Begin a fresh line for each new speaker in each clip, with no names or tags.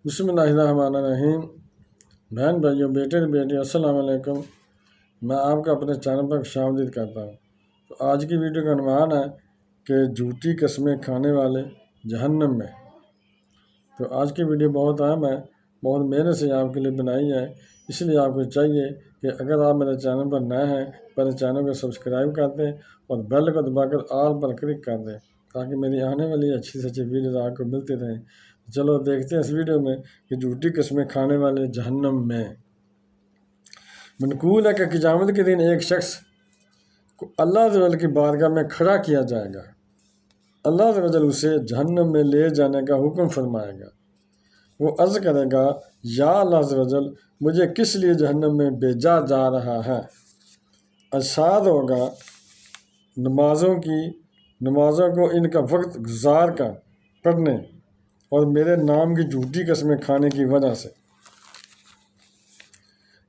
بسم اللہ الرحمن الرحیم۔ بہن بھائیوں، بیٹے بیٹے، السلام علیکم۔ میں آپ کا اپنے چینل پر خوشامدید کرتا ہوں۔ تو آج کی ویڈیو کا عنوان ہے کہ جھوٹی قسمیں کھانے والے جہنم میں۔ تو آج کی ویڈیو بہت اہم ہے، بہت محنت سے آپ کے لیے بنائی ہے، اس لیے آپ کو چاہیے کہ اگر آپ میرے چینل پر نئے ہیں پہلے چینل کو سبسکرائب کر دیں اور بیل کو دبا کر آل پر کلک کر دیں تاکہ میری آنے والی اچھی سے اچھی ویڈیوز آپ کو ملتی رہیں۔ چلو دیکھتے ہیں اس ویڈیو میں کہ جھوٹی قسمیں کھانے والے جہنم میں۔ منقول ہے کہ قیامت کے دن ایک شخص کو اللہ عز و جل کی بارگاہ میں کھڑا کیا جائے گا۔ اللہ عز و جل اسے جہنم میں لے جانے کا حکم فرمائے گا۔ وہ عرض کرے گا، یا اللہ عز و جل، مجھے کس لیے جہنم میں بھیجا جا رہا ہے؟ ارشاد ہوگا، نمازوں کو ان کا وقت گزار کر پڑھنے اور میرے نام کی جھوٹی قسمیں کھانے کی وجہ سے۔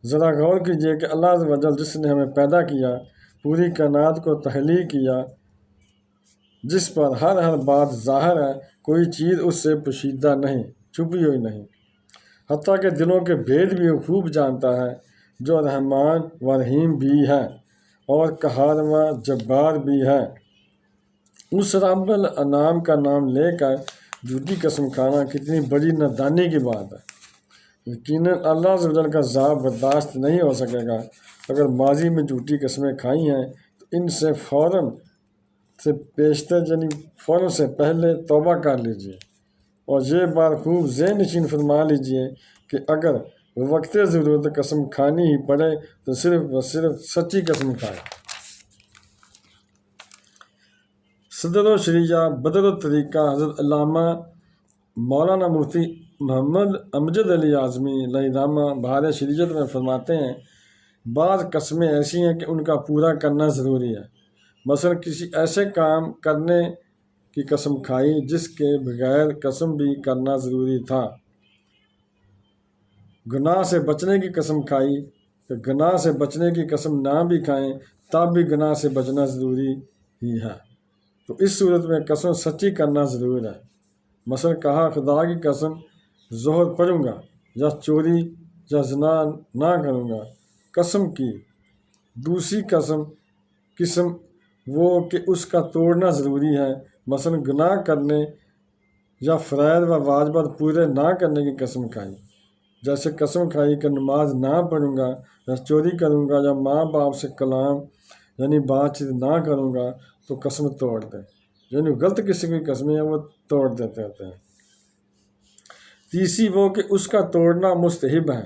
ذرا غور کیجئے کہ اللہ عز و جل جس نے ہمیں پیدا کیا، پوری کائنات کو تخلیق کیا، جس پر ہر بات ظاہر ہے، کوئی چیز اس سے پوشیدہ نہیں، چھپی ہوئی نہیں، حتیٰ کہ دلوں کے بھید بھی وہ خوب جانتا ہے، جو رحمان و رحیم بھی ہے اور قہار و جبار بھی ہے۔ اس رب الانام کا نام لے کر جھوٹی قسم کھانا کتنی بڑی نادانی کی بات ہے۔ یقیناً اللہ عز و جل کا عذاب برداشت نہیں ہو سکے گا۔ اگر ماضی میں جھوٹی قسمیں کھائی ہیں تو ان سے فوراً سے پہلے توبہ کر لیجئے اور یہ بات خوب ذہن نشین فرما لیجئے کہ اگر وقت ضرورت قسم کھانی ہی پڑے تو صرف و صرف سچی قسم کھائے۔ صدر و شریعہ بدر الطریقہ حضرت علامہ مولانا مفتی محمد امجد علی اعظمی علیہ رحمہ بہار شریعت میں فرماتے ہیں، بعض قسمیں ایسی ہیں کہ ان کا پورا کرنا ضروری ہے۔ مثلا کسی ایسے کام کرنے کی قسم کھائی جس کے بغیر قسم بھی کرنا ضروری تھا۔ گناہ سے بچنے کی قسم کھائی کہ گناہ سے بچنے کی قسم نہ بھی کھائیں تب بھی گناہ سے بچنا ضروری ہی ہے، تو اس صورت میں قسم سچی کرنا ضرور ہے۔ مثلا کہا، خدا کی قسم ظہر پڑھوں گا یا چوری یا زنا نہ کروں گا، قسم کی۔ دوسری قسم وہ کہ اس کا توڑنا ضروری ہے، مثلا گناہ کرنے یا فرائض و واجبات پورے نہ کرنے کی قسم کھائی، جیسے قسم کھائی کہ نماز نہ پڑھوں گا یا چوری کروں گا یا ماں باپ سے کلام یعنی بات چیت نہ کروں گا، تو قسم توڑ دیں۔ یعنی غلط قسم کی قسمیں ہیں وہ توڑ دیتے ہوتے ہیں۔ تیسری وہ کہ اس کا توڑنا مستحب ہے،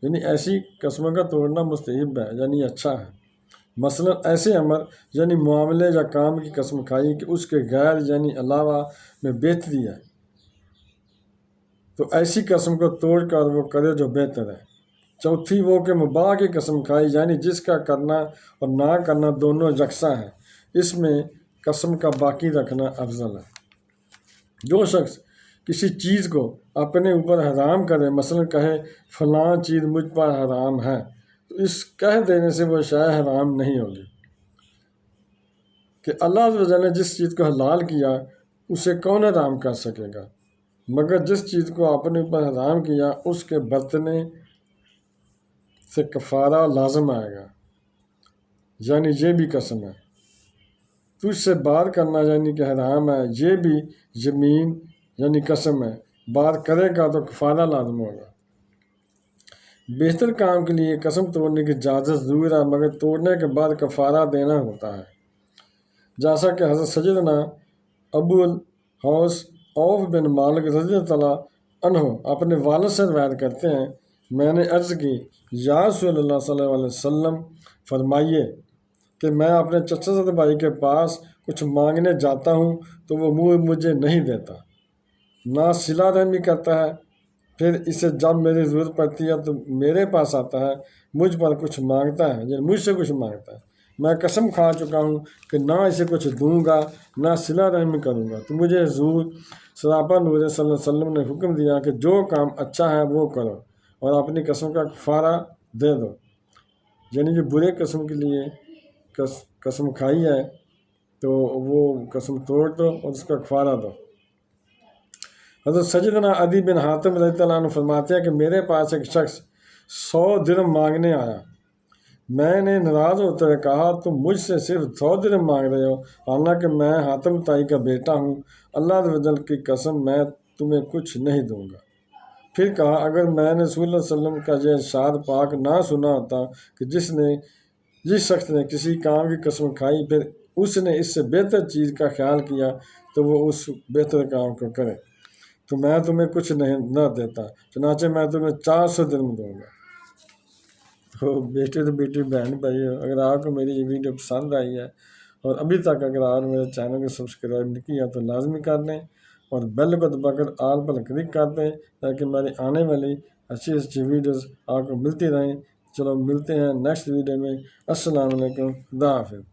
یعنی ایسی قسموں کا توڑنا مستحب ہے یعنی اچھا ہے۔ مثلا ایسے امر یعنی معاملے یا کام کی قسم کھائی کہ اس کے غیر یعنی علاوہ میں بہتری ہے، تو ایسی قسم کو توڑ کر وہ کرے جو بہتر ہے۔ چوتھی وہ کہ مباح کی قسم کھائی یعنی جس کا کرنا اور نہ کرنا دونوں یکساں ہیں، اس میں قسم کا باقی رکھنا افضل ہے۔ جو شخص کسی چیز کو اپنے اوپر حرام کرے، مثلا کہے فلاں چیز مجھ پر حرام ہے، تو اس کہہ دینے سے وہ شے حرام نہیں ہوگی، کہ اللہ عز و جل نے جس چیز کو حلال کیا اسے کون حرام کر سکے گا، مگر جس چیز کو اپنے اوپر حرام کیا اس کے برتنے سے کفارہ لازم آئے گا، یعنی یہ بھی قسم ہے۔ تجھ سے بات کرنا یعنی کہ حرام ہے، یہ بھی یمین یعنی قسم ہے، بات کرے گا تو کفارہ لازم ہوگا۔ بہتر کام کے لیے قسم توڑنے کی اجازت ضرور ہے، مگر توڑنے کے بعد کفارہ دینا ہوتا ہے، جیسا کہ حضرت سیدنا ابو الحوث عوف بن مالک رضی اللہ عنہ اپنے والد سے روایت کرتے ہیں، میں نے عرض کی، یا رسول اللہ صلی اللہ علیہ وسلم، فرمائیے کہ میں اپنے چچا زاد بھائی کے پاس کچھ مانگنے جاتا ہوں تو وہ مجھے نہیں دیتا، نہ صلہ رحمی کرتا ہے، پھر اسے جب میری ضرورت پڑتی ہے تو میرے پاس آتا ہے، مجھ پر کچھ مانگتا ہے، یعنی مجھ سے کچھ مانگتا ہے، میں قسم کھا چکا ہوں کہ نہ اسے کچھ دوں گا نہ صلہ رحمی کروں گا، تو مجھے حضور سراپا نور صلی اللہ علیہ وسلم نے حکم دیا کہ جو کام اچھا ہے وہ کرو اور اپنی قسم کا کفارہ دے دو، یعنی جو برے قسم کے لیے قسم کھائی ہے تو وہ قسم توڑ دو اور اس کا کفارہ دو۔ حضرت سیدنا عدی بن حاتم رضی اللہ عنہ فرماتے ہیں کہ میرے پاس ایک شخص 100 درہم مانگنے آیا۔ میں نے ناراض ہوتے ہوئے کہا تم مجھ سے صرف 100 درہم مانگ رہے ہو، حالانکہ میں حاتم تائی کا بیٹا ہوں، اللہ عز و جل کی قسم میں تمہیں کچھ نہیں دوں گا۔ پھر کہا اگر میں نے رسول اللہ صلی اللہ علیہ وسلم کا یہ ارشاد پاک نہ سنا ہوتا کہ جس شخص نے کسی کام کی قسم کھائی پھر اس نے اس سے بہتر چیز کا خیال کیا تو وہ اس بہتر کام کو کرے تو میں تمہیں کچھ نہ دیتا، چنانچہ میں تمہیں 400 درہم دوں گا۔ تو بیٹے تو بیٹی بہن بھائی، اگر آپ کو میری یہ ویڈیو پسند آئی ہے اور ابھی تک اگر آپ میرے چینل کو سبسکرائب نہیں کیا تو لازمی کر دیں اور بیل کو دبا کر آل پر کلک کر دیں تاکہ ہماری آنے والی اچھی ویڈیوز آپ کو ملتی رہیں۔ چلو ملتے ہیں نیکسٹ ویڈیو میں۔ السلام علیکم، خدا حافظ۔